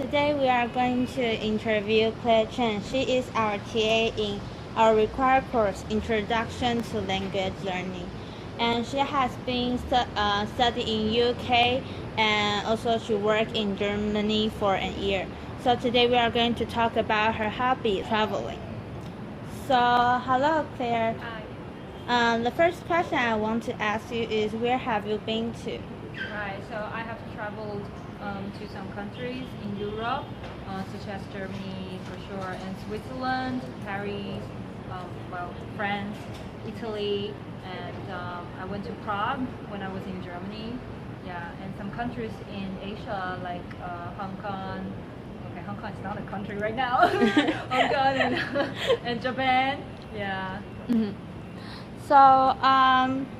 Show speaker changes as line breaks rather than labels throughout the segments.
today we are going to interview Claire Chen. She is our TA in our required course, Introduction to Language Learning. And she has been studying in UK and also she worked in Germany for a year. So today we are going to talk about her hobby, traveling. So, hello Claire.
Hi.
The first question I want to ask you is where have you been to?
Right, so I have traveled to some countries in Europe, such as Germany for sure, and Switzerland, Paris, France, Italy, and I went to Prague when I was in Germany. Yeah, and some countries in Asia like Hong Kong. Okay, Hong Kong is not a country right now. Hong Kong and Japan. Yeah.
Mm-hmm. So,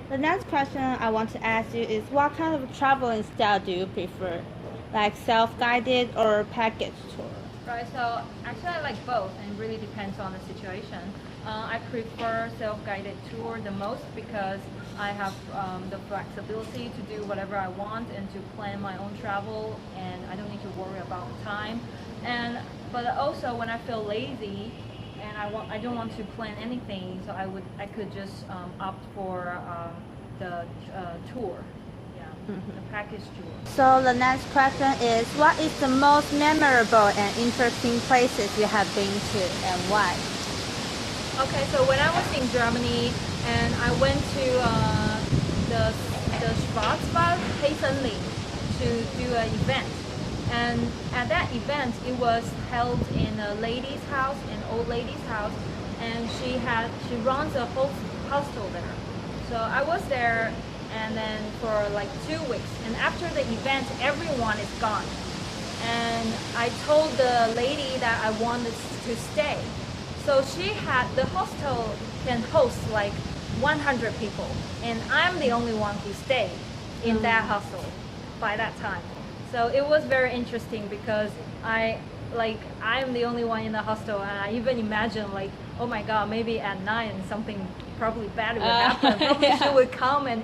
the next question I want to ask you is what kind of traveling style do you prefer? Like self-guided or package tour?
Right, so actually I like both and it really depends on the situation. I prefer self-guided tour the most because I have the flexibility to do whatever I want and to plan my own travel and I don't need to worry about the time. But also when I feel lazy and I don't want to plan anything, so I could just opt for the tour. The package tour.
So the next question is, what is the most memorable and interesting places you have been to and why?
Okay, so when I was in Germany and I went to the Schwarzwald to do an event. And at that event, it was held in a lady's house, an old lady's house, and she runs a hostel there. So I was there and then for like 2 weeks, and after the event everyone is gone, and I told the lady that I wanted to stay, so the hostel can host like 100 people and I'm the only one who stayed in that hostel by that time. So it was very interesting because I'm the only one in the hostel, and I even imagine like, oh my god, maybe at night something probably bad would happen. Probably she would come and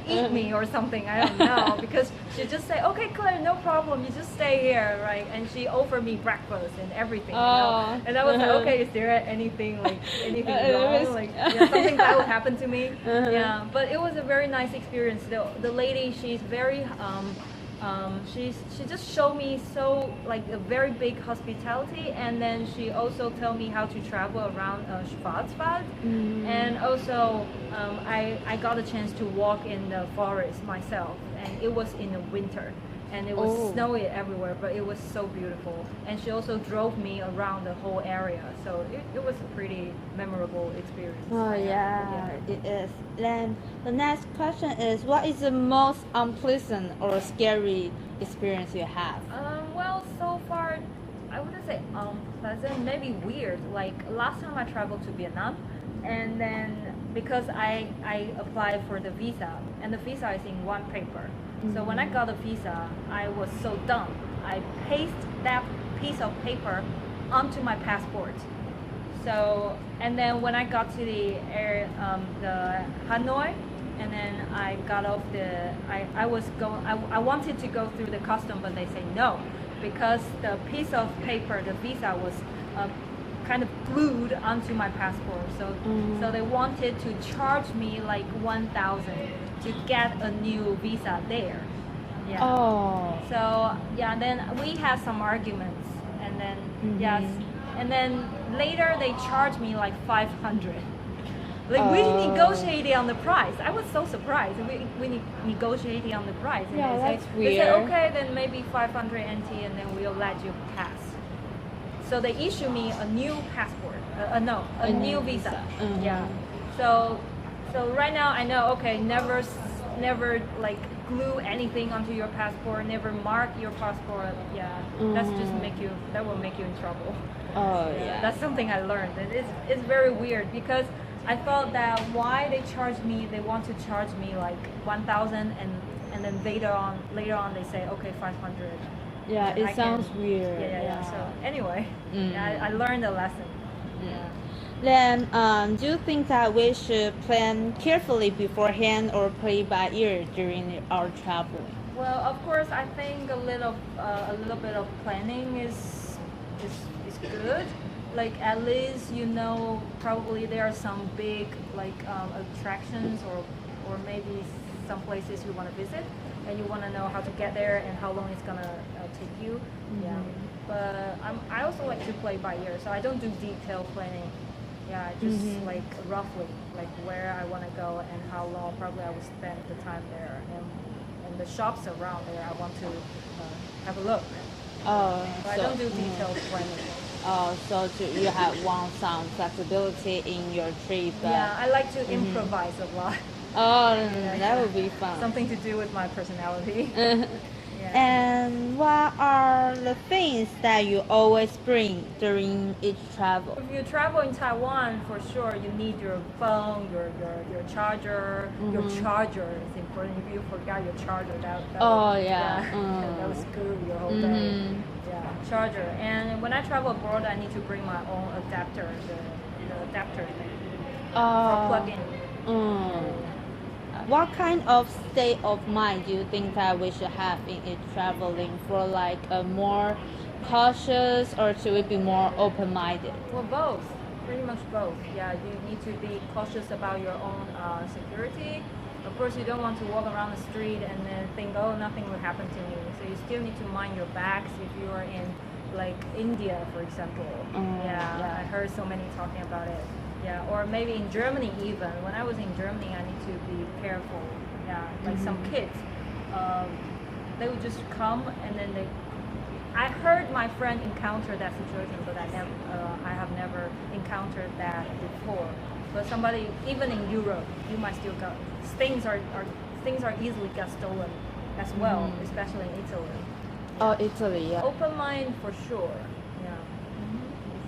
eat me or something, I don't know, because she just say, okay Claire, no problem, you just stay here, right? And she offered me breakfast and everything, you know? And I was like, okay, is there anything wrong, like something bad would happen to me? Yeah, but it was a very nice experience. The lady, she's very she just showed me so like a very big hospitality, and then she also told me how to travel around Schwarzwald, and also I got a chance to walk in the forest myself, and it was in the winter and it was snowy everywhere, but it was so beautiful. And she also drove me around the whole area, so it was a pretty memorable experience.
Oh yeah, it is. Then the next question is, what is the most unpleasant or scary experience you have?
Well, so far I wouldn't say unpleasant, maybe weird. Like last time I traveled to Vietnam, and then because I applied for the visa, and the visa is in one paper. So when I got a visa, I was so dumb. I pasted that piece of paper onto my passport. So, and then when I got to the Hanoi, and then I got off I wanted to go through the custom, but they say no, because the piece of paper, the visa was kind of glued onto my passport. So they wanted to charge me like 1,000 to get a new visa there. Yeah.
Oh.
So yeah, then we had some arguments, and then yes, and then later they charged me like 500. Like we negotiated on the price. I was so surprised. We negotiated on the price. And
that's weird.
They said okay, then maybe 500 NT, and then we'll let you pass. So they issue me a new passport. A new visa. Yeah. So right now I know, okay, never like glue anything onto your passport, never mark your passport. Yeah, that will make you in trouble.
Oh yeah.
That's something I learned. It's very weird because I thought that why they want to charge me like 1,000 and then later on they say okay 500.
Yeah, it sounds weird.
Yeah. So anyway, I learned a lesson. Yeah.
Then, do you think that we should plan carefully beforehand or play by ear during our traveling?
Well, of course, I think a little bit of planning is good. Like at least you know probably there are some big like attractions or maybe some places you want to visit, and you want to know how to get there and how long it's gonna take you. Yeah. But I also like to play by ear, so I don't do detailed planning. Yeah, just like roughly, like where I want to go and how long probably I will spend the time there, and the shops around there I want to have a look.
Oh,
So I don't do detailed planning.
oh, so you have want some flexibility in your trip.
Yeah, I like to improvise a lot.
Oh, that would be fun.
Something to do with my personality. Yeah.
And what are the things that you always bring during each travel?
If you travel in Taiwan, for sure, you need your phone, your charger. Your charger is important. If you forgot your charger, that that was screw your whole day. Yeah, charger. And when I travel abroad, I need to bring my own adapter, the adapter thing for plug-in.
What kind of state of mind do you think that we should have in it traveling for like a more cautious or should we be more open-minded?
Well, both. Pretty much both. Yeah, you need to be cautious about your own security. Of course, you don't want to walk around the street and then think, oh, nothing will happen to me. So you still need to mind your backs if you are in like India, for example. I heard so many talking about it. Yeah, or maybe in Germany even. When I was in Germany, I need to be careful. Yeah, like some kids, they would just come and then they. I heard my friend encounter that situation, but I have never encountered that before. But somebody, even in Europe, you might still get things are easily get stolen as well, especially in Italy.
Oh, Italy, yeah.
Open mind for sure. Yeah.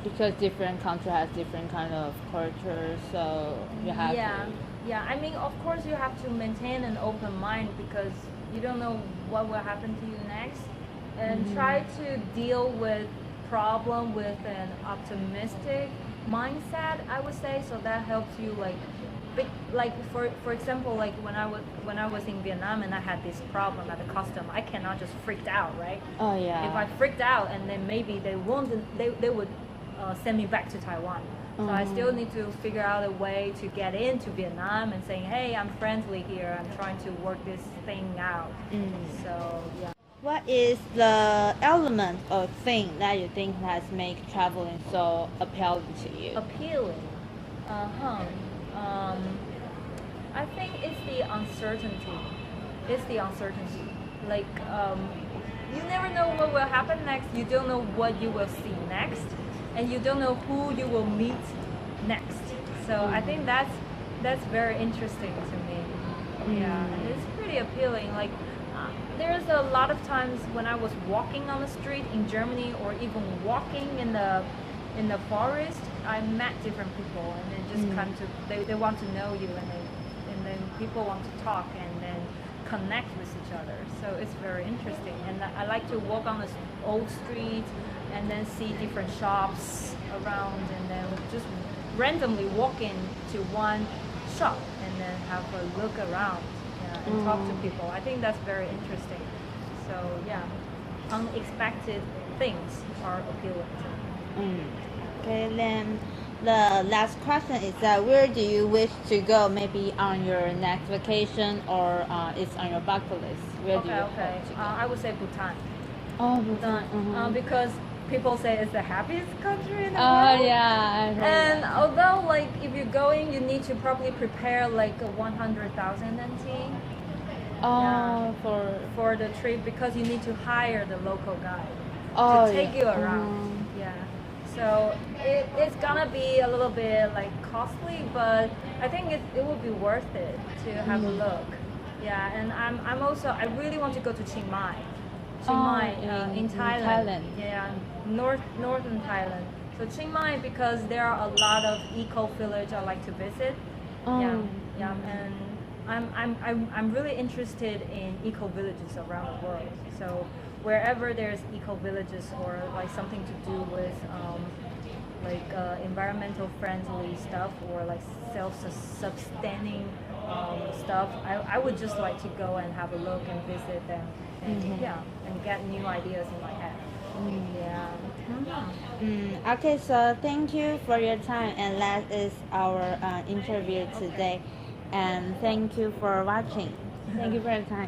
Because different country has different kind of culture, so you have to.
Yeah. I mean, of course, you have to maintain an open mind because you don't know what will happen to you next, and try to deal with problem with an optimistic mindset. I would say so that helps you like for example, like when I was in Vietnam and I had this problem at the custom, I cannot just freaked out, right?
Oh yeah.
If I freaked out and then maybe they would send me back to Taiwan. So I still need to figure out a way to get into Vietnam and saying, hey, I'm friendly here. I'm trying to work this thing out. So yeah.
What is the element or thing that you think has made traveling so appealing to you?
Appealing. I think it's the uncertainty. It's the uncertainty. Like you never know what will happen next. You don't know what you will see next, and you don't know who you will meet next. So I think that's very interesting to me. Yeah, and it's pretty appealing. Like there's a lot of times when I was walking on the street in Germany, or even walking in the forest, I met different people, and they just come to they want to know you, and then people want to talk and then connect with each other. So it's very interesting, and I like to walk on the old street and then see different shops around, and then just randomly walk into one shop and then have a look around, and talk to people. I think that's very interesting. So yeah, unexpected things are appealing to me.
Okay, then the last question is that where do you wish to go? Maybe on your next vacation, or it's on your bucket list. Where do you hope to go?
I would say Bhutan.
Oh, Bhutan.
Because people say it's the happiest country in the
Oh
world.
yeah, I heard
And
that.
although like if you're going, you need to probably prepare like a 100,000 NT.
Oh,
for the trip, because you need to hire the local guide
oh,
to take
yeah.
you around. Yeah. So it's gonna be a little bit like costly, but I think it will be worth it to have a look. Yeah, and I'm also I really want to go to Chiang Mai. Chiang Mai in Thailand. Yeah, northern Thailand. So Chiang Mai, because there are a lot of eco village I like to visit. Yeah, and I'm really interested in eco villages around the world. So wherever there's eco villages or like something to do with environmental friendly stuff, or like self-sustaining stuff, I would just like to go and have a look and visit them, and and get new ideas in my head. Yeah.
Okay, so thank you for your time, and that is our interview today. And thank you for watching. Thank you for your time.